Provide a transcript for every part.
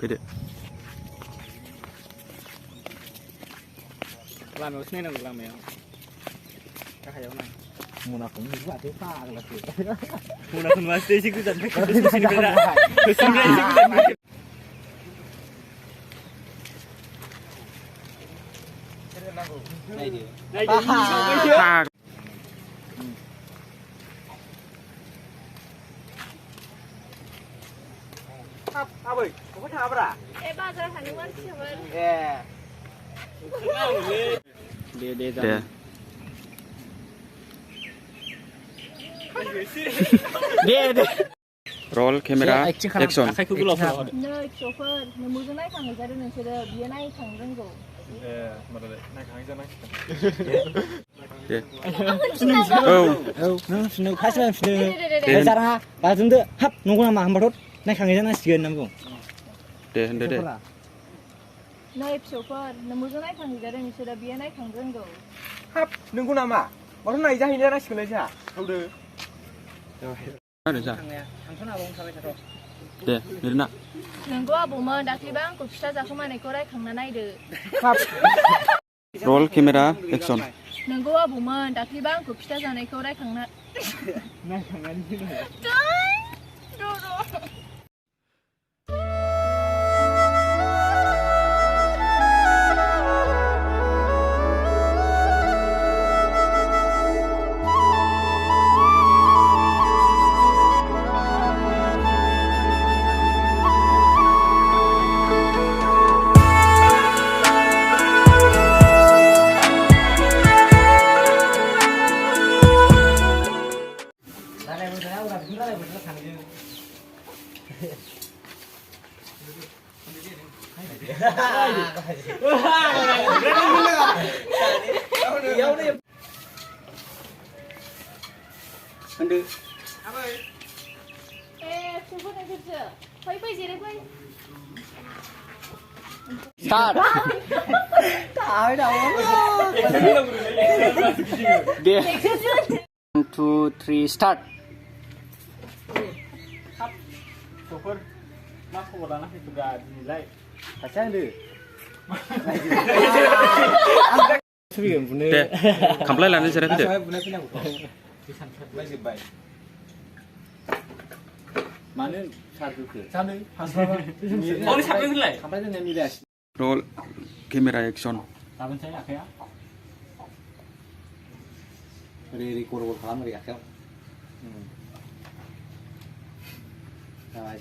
फैदो लामायाव सिनायनांगौ लामायाव गाहायाव नाय मनाखौ नुबा थे फाग्ला मनाखौ नुवासै एसे गोजान ससेनिफ्राय एसे गोजान आबै अबे थाङाब्रा बाजाराव थांनो मानसिमोन दे रोल केमेरा एक्शन आखाइखौ गोलाव खालाम नै फिसौफोर नोंजों नायखांजादों नोंसोरो बियो नायखां रोंगौ दे नों फिनो फार्स्ट टाइम फिनो जारा बाजोंदो हाब नंगौ नामा होमबाथ' नायखाङै जानांसिगोन होनना बुं दे होनदो दे नै फिसौफोर नोंजों नायखांजादों नोंसोरो बियो नायखां रोंगौ हाब नंगौ नामा माथो नायजाहैनो जानांसिगोनलाय जोंहा हौदो थांस'नो हागौ थाबाय थाथ' दे लिरना नोंगौ आबौमोन दाख्लैबा आंखौ फिथा जाखोमानायखौ रायखांना नायदो रोल केमेरा एक्शन नोंगौ आबौमोन दाख्लैबा आंखौ फिथा जानायखौ रायखांना Start. Trời đâu. Đi. 1, 2, 3, start. Super. Mak kok bola nasi juga dinilai. Kacang deh. दे खामफ्लाय लानानै जिराय फैदो मानो सारजुखो खामफ्लाय दोननाय मिलायासै रोल केमेरा एक्शन लाबोनोसै आखाया ओरै गल गल खालाम ओरै आखायाव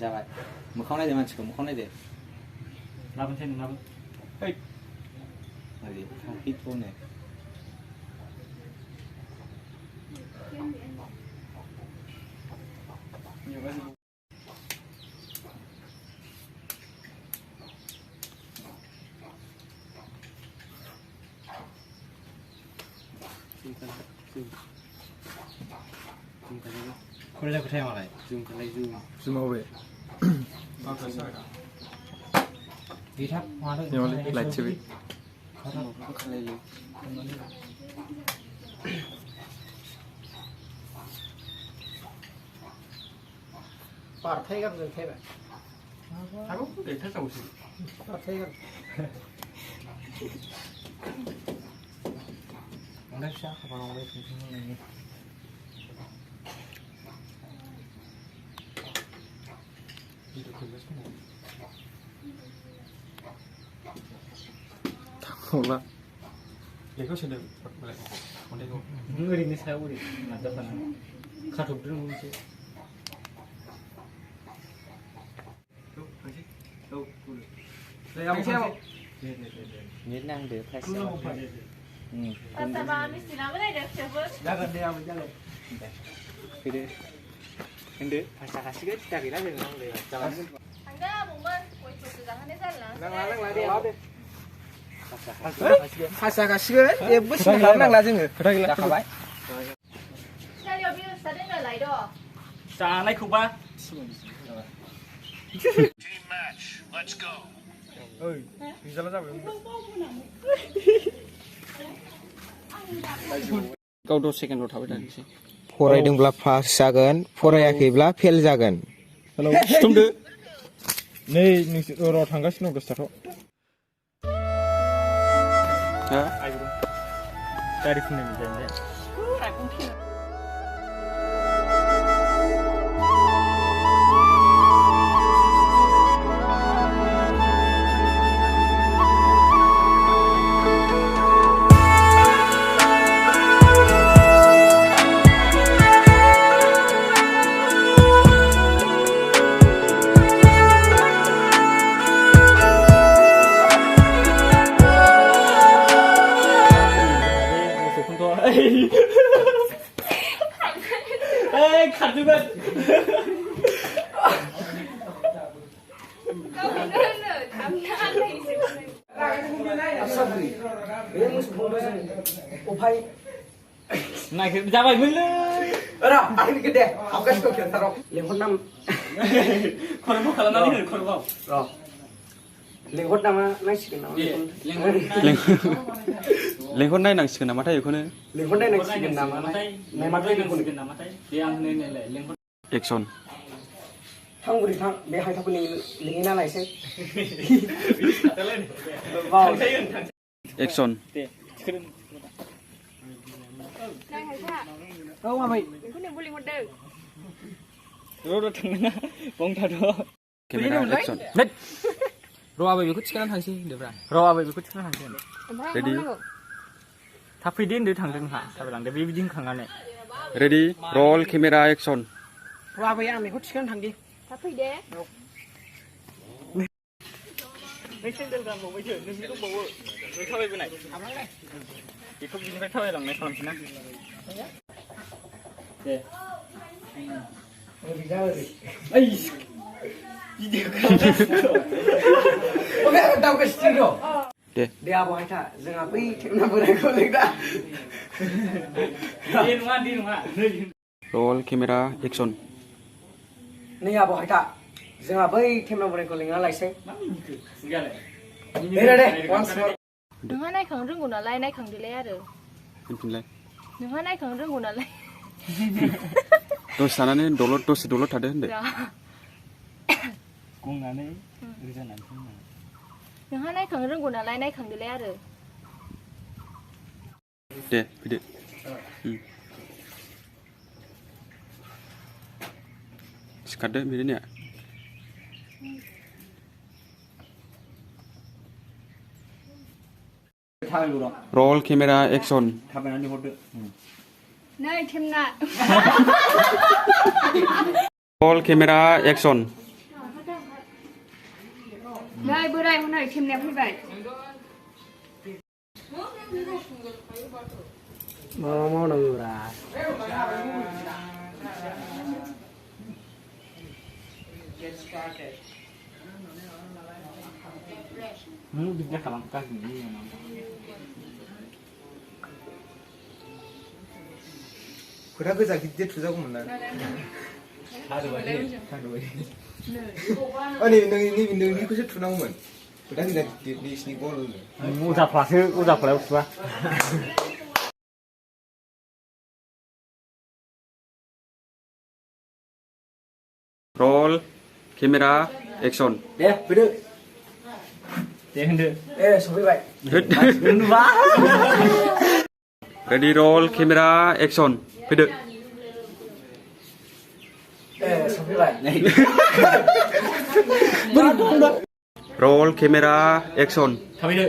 जाबाय मोखां नायदो मानसिखौ मोखां नायदो लाबोनोसै नोंनाबो ओरै थांखिथ'नो खरला खोथाया मालाय जुम खालाय जुमाव बे बिथाब मानो लाइट सेबि खालायो पारथाय गाबजों थायबाय हागौ दैथा जावसै पारथाय गाब अनेक फिसा खामानियाव फैफिननानै थांला लेखौ सोदों अन्थाइखौ नों ओरैनो सायाव ओरै नाजाफानानै खाथबदों मोनसे नेट नांदो Pasaba मिस्टिनाबो नायदो फिसौफोर जागोन दे आबै जागोन फैदो होनदो भाषा खासिगोन सिदा गैला जों नांदो जाबाय थांदो आबौमोन गयफोरसो जाहोनाय जाला नांला दे भाषा खासिगोन जेबो सिदा खालामनांला जोङो जाखाबाय सिनारियाव बिरस्ता दोननो लायद' जानायखौबा Team match. Let's go. ओइ रिजाल्टआ जाबाय गाव 10 सेकेन्डल' थाबाय थानोसै फरायदोंब्ला पास जागोन फरायाखैब्ला फेल जागोन सिथमदो नै नोंसोर र' थांगासिनो दं दसथाथ' हा गारि फुननाय जायो खारजोबगोन नायखो जाबायमोनलै र' आंनि दे आवगायखौ खेलथार' लेंहरनाम खर'बाव खालामनानै हो खर'बाव र' लेंहरनामा नांसिगोन नामा लेंहर नायनांसिगोन नामाथाय बेखौनो लेंहरनाय नांसिगोन नामा नायमाथाय बेखौनो नामाथाय दे आं नायनायलाय लेंहर एक्सन थां बुरि थां बे हायथाखौ लिङैना लायसै एक्सन दे नाय हायथा औ माबाय बेखौ नोंबो लिंहरदों र' थांना बं थाथ' केमेरा एक्सन र' आबै बेखौ थिखांनानै थांसै होनदोब्रा र' आबै बेखौ थिखांना थांसै ओमफ्राय Ready? नांगौ थाब फैदो होनदो थांदों हा थाबायलांदो बेबायदि होनखांनानै रेडि रल केमेरा एक्सन र' आबै आं बेखौ थिखांनानै थांदि थाब फैदे नों सेन्देल गानबावबायसो नोंनि दंबावो नों थाबायबोनाय बेखौ बिनिफ्राय थाबायलांनाय खालामसै ना दे ओरैजा ओरै ओइ गिदिर अबे दावगासिनो दे दे आब' हायथा जोंहा बै थेमना बोरायखौ लिंदा दे नङा नै रल केमेरा एक्सन नै आब' हायथा जोंहा बै थेमना बोरायखौ लिंना लायसै मा मिनिखो सिगालाय दे वान्स मर नोंहा नायखांनो रोंगौ नालाय नायखांदोलाय आरो होनफिनलाय नोंहा नायखांनो रोंगौ नालाय दसे थानानै दसे दलद थादो होनदो गंनानै रोजानानै नोंहा नायखांनो रोंगौ नालाय नायखांदोलाय आरो दे फैदो सिखारदो बिदिनो रल केमेरा एक्सन थाबायनानै हरदो नै थेमना रल केमेरा एक्सन नै बोराय हनै थेमनाया फैबाय मा मावनांगौब्रा नों बिदिनो खालाम गाज्रि खोथा गोजा गिदिर थुजागौमोन ना नोंनिखौसो थुनांगौमोन खोथा गोजा गिदिर बिसिनि गल अजाफ्लायाव थुवा रल केमेरा एक्सन दे फैदो दे होनदो सफैबाय रेडि रल केमेरा एक्सन फैदो सफैबाय रल केमेरा एक्सन थाबायदो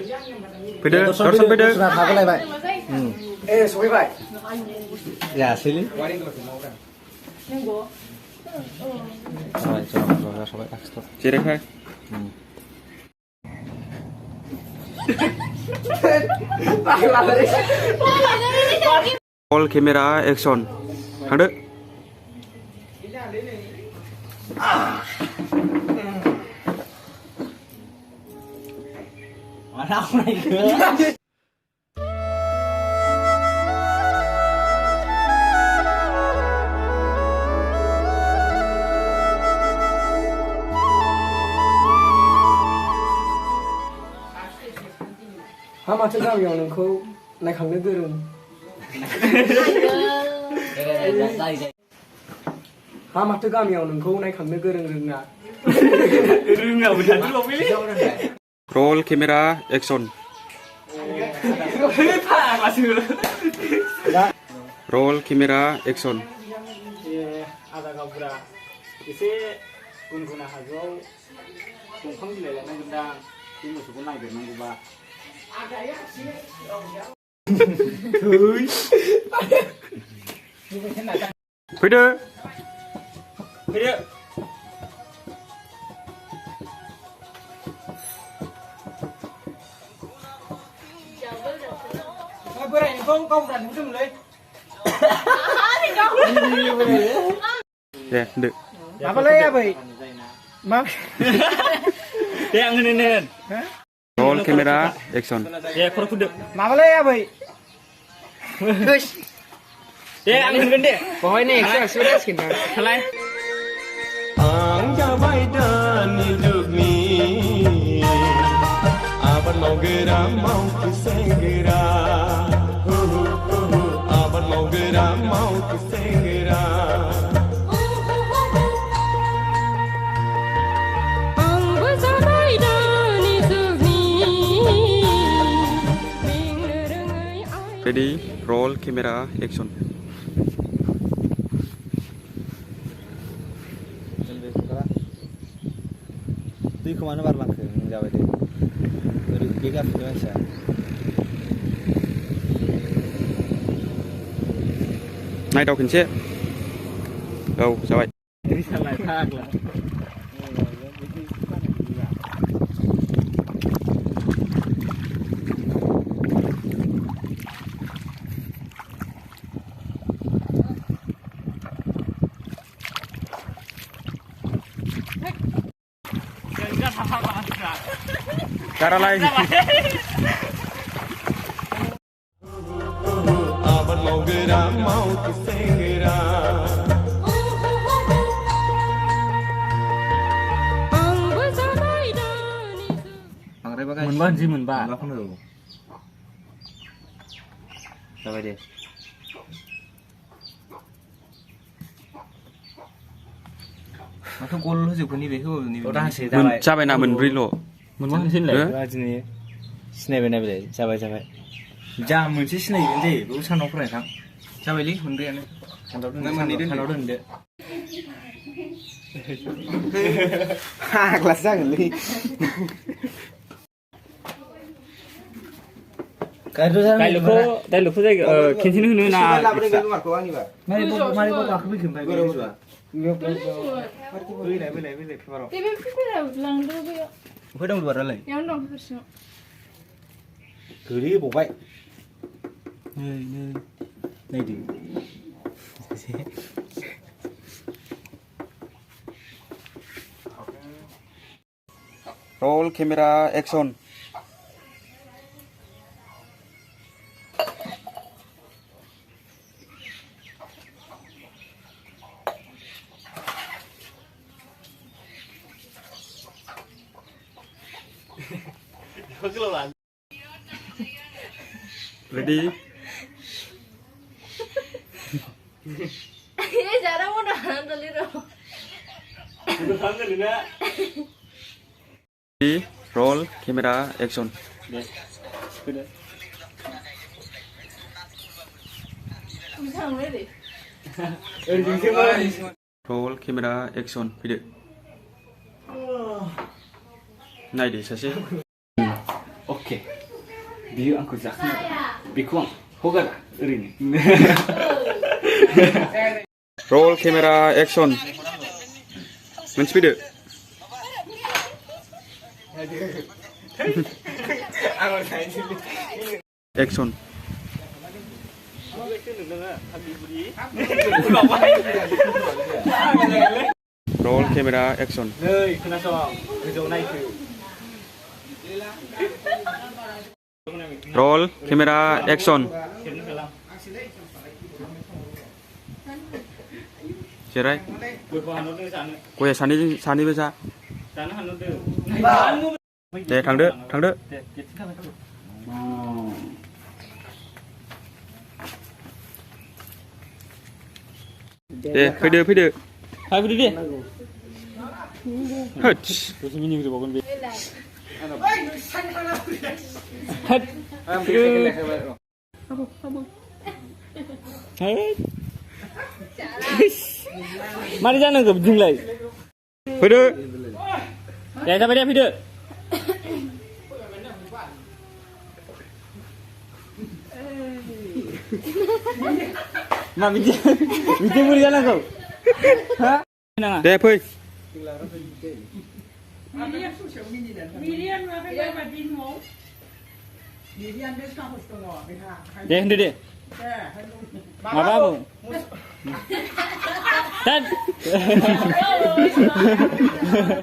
फैदो दर्शन फैदो थाबोलायबाय सफैबाय जायासैलै नंगौ जिरायखाय रल केमेरा एक्सन थांदो हा माथो गामियाव नोंखौ नायखांनो गोरों हा माथो गामियाव नोंखौ नायखांनो गोरों रोंना रोङाबो दानथ' बावबायलै roll camera action फाग्लासो roll camera action आदा गावफोरा एसे गुनगुना हाजोआव दंफां बिलाइ लायनांगोनदां बे मोसौखौ नागिरनांगौबा फैदो फैदो बोरायनिखौ गाव दानहरदोंमोनलै दे होनदो माबालै आबै मा दे आं होनो roll camera action दे खर' फुदो माबालै आबै दे आं होनगोन दे बहाय नै एक्सट्रा जासिगोन ना खालाय आं जाबाय दानि जुगनि आबाद मावग्रा मावखुसेंग्रा आबाद मावग्रा मावखुसेंग्रा आंबो जाबाय दानि जुगनि बेंनो रोङै आइ ready roll camera action दैखौ मानो बारलांखो नों जाबाय दे ओरै बे गाफिनो मानसिया नायदाव खनसे औ जाबाय सालाय फाग्ला गारालाय आबाद मावग्रा मावखुसेंग्रा आंबो जाबाय दानि जुग बांद्रायबा मोनबा जि मोनबा खौनो जाबाय दे माथो गल होजोबखो नैबे होबाबो जाबायना मोनब्रैल' मोनबा होनसैलाय हो? दिनै सिनायबाय नायबाय जाबाय जाबाय जा मोनसे सिनायगोन जायो बेखौ सानाव फरायखां जाबायलै मोनब्रैयानो सानाव दोनदो फाग्लासो जागोनलै डाइलगखौ जायगा खेनसेनो होनो ना मारै गाखोफैखो ओमफ्राय बे पेपाराव लांदो बैयाव अफाय दं बारालाय बेयावनो दं पेपारसिङाव गोलैबावबाय नायदो roll camera action ready ini cara mau nahan tadi dong ready roll camera action sampai deh roll camera action fैदो नायदो सासे अके बियो आंखौ जाखांबाय बेखौ आं हगारा ओरैनो roll camera action मोनसे फैदो action roll camera action नै खोनासं गोजौआव नायखो roll camera action जेराय गया सानैबो जा दे थांदो दे फैदो फैदो दे होद दसे मिनिग्रोबावगोन बे मारै जानांगौ बिदिलाय फैदो दे जाबाय दे फैदो मा बिदि बोरै जानांगौ हा नाङा दे फै दे होनदो दे माबा बुं